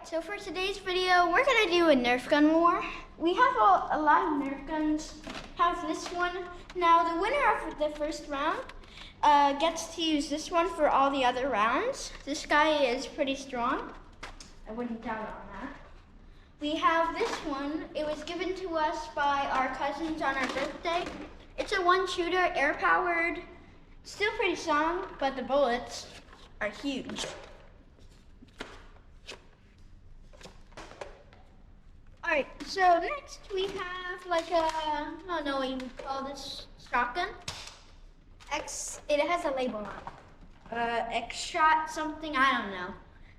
So for today's video, we're gonna do a Nerf Gun War. We have a lot of Nerf guns. Have this one. Now the winner of the first round gets to use this one for all the other rounds. This guy is pretty strong. I wouldn't doubt on that. We have this one. It was given to us by our cousins on our birthday. It's a one-shooter, air-powered. Still pretty strong, but the bullets are huge. Alright, so next we have like a, I don't know what you would call this, shotgun. It has a label on it. X-shot something, I don't know.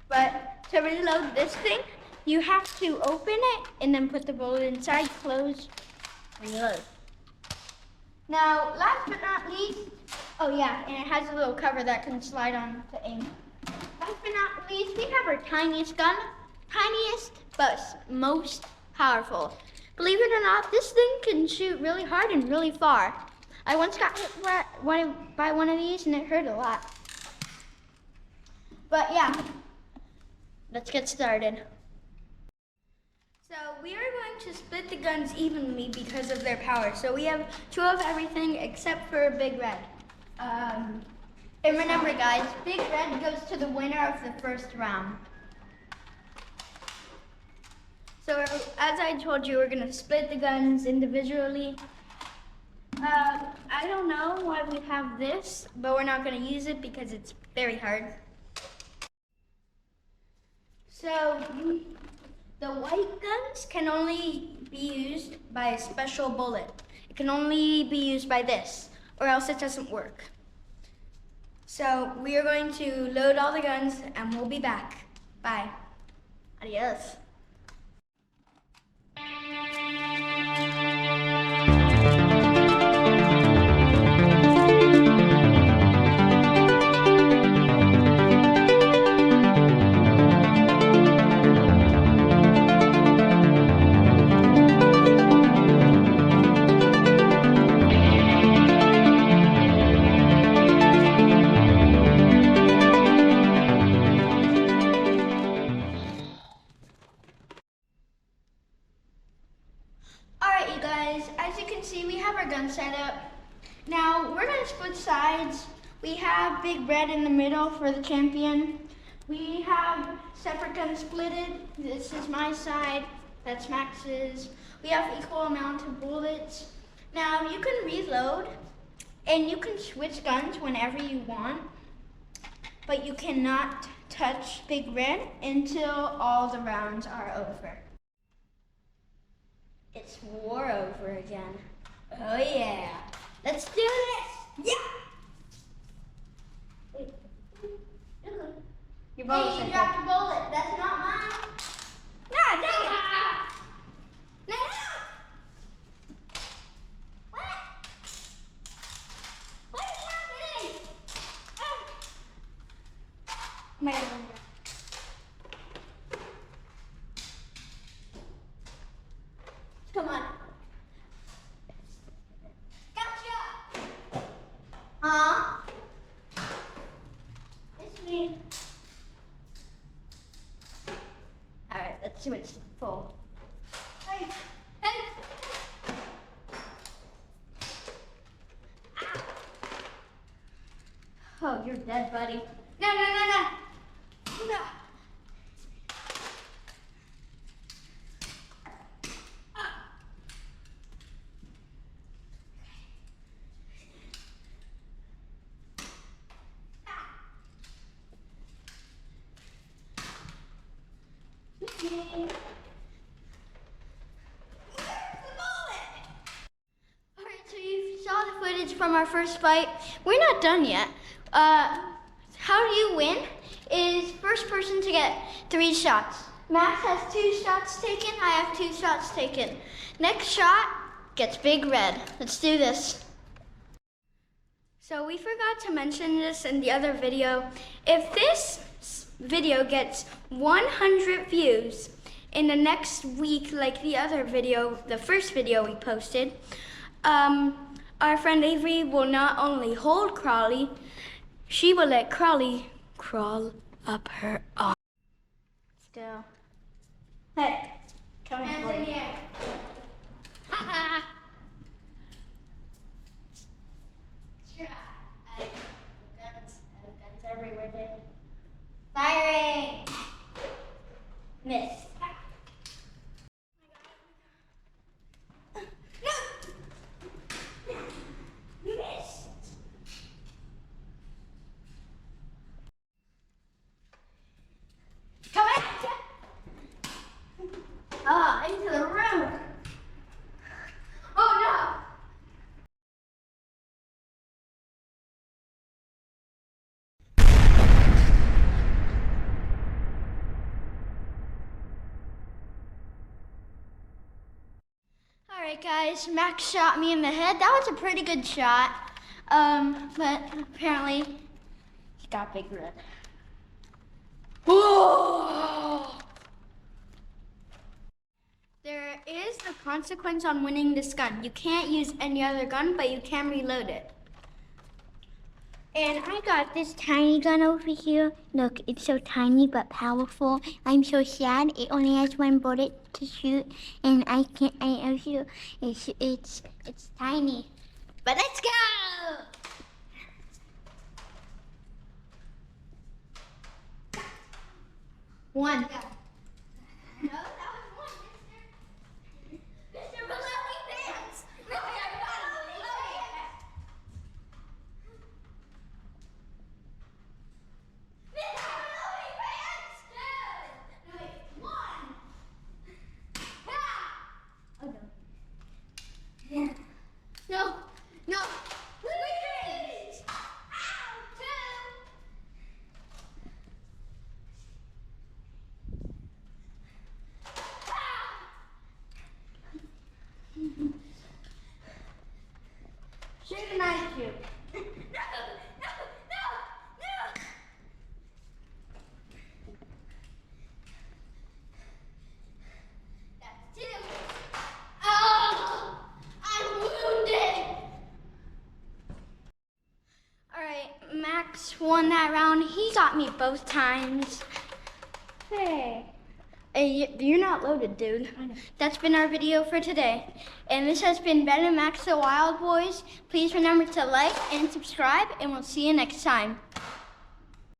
But to reload this thing, you have to open it and then put the bullet inside, close, reload. Now, last but not least, oh yeah, and it has a little cover that can slide on to aim. Last but not least, we have our tiniest gun. Tiniest, but most powerful. Believe it or not, this thing can shoot really hard and really far. I once got hit by one of these and it hurt a lot. But yeah, let's get started. So we are going to split the guns evenly because of their power. So we have 2 of everything except for Big Red. And remember guys, Big Red goes to the winner of the first round. So as I told you, we're gonna split the guns individually. I don't know why we have this, but we're not gonna use it because it's very hard. So the white guns can only be used by a special bullet. It can only be used by this, or else it doesn't work. So we are going to load all the guns and we'll be back. Bye. Adios. Alright you guys, as you can see we have our gun set up. Now we're going to split sides. We have Big Red in the middle for the champion. We have separate guns splitted. This is my side, that's Max's. We have equal amount of bullets. Now you can reload and you can switch guns whenever you want, but you cannot touch Big Red until all the rounds are over. It's war over again. Oh yeah. Let's do this. Yeah. Wait. Your bullet. Hey, you dropped a bullet. That's not mine. Nah, dang it. No. What? What is happening? Oh. My God. Come on. Gotcha. It's me. All right, let's see what's full. Hey, hey. Ow. Oh, you're dead, buddy. No. No. Alright, so you saw the footage from our first fight. We're not done yet. How you win is first person to get 3 shots. Max has 2 shots taken, I have 2 shots taken. Next shot gets Big Red. Let's do this. So we forgot to mention this in the other video. If this video gets 100 views in the next week, like the other video, the first video we posted, our friend Avery will not only hold Crawley, she will let Crawley crawl up her arm. Still. Hey, come in for you. Haha. Guns everywhere, dude. Firing. Miss. Miss. Come in. Ah, into the room. Oh no. Alright guys, Max shot me in the head. That was a pretty good shot. But apparently he got big red. Whoa! There is a consequence on winning this gun. You can't use any other gun, but you can reload it. And I got this tiny gun over here. Look, it's so tiny but powerful. I'm so sad. It only has one bullet to shoot, and I can't. I also, it's tiny. But let's go! One. No, that was one, mister. Mister, below me pants. No, I got it below me. Mister, below me pants. No, wait, one. Ah. Oh, no. No, no. Please. Ow, two. Shoot a knife you. No, no, no, no. That's two. Oh, I'm wounded. All right, Max won that round. He got me both times. Hey. Hey, you're not loaded, dude. That's been our video for today. And this has been Ben and Max the Wild Boys. Please remember to like and subscribe, and we'll see you next time.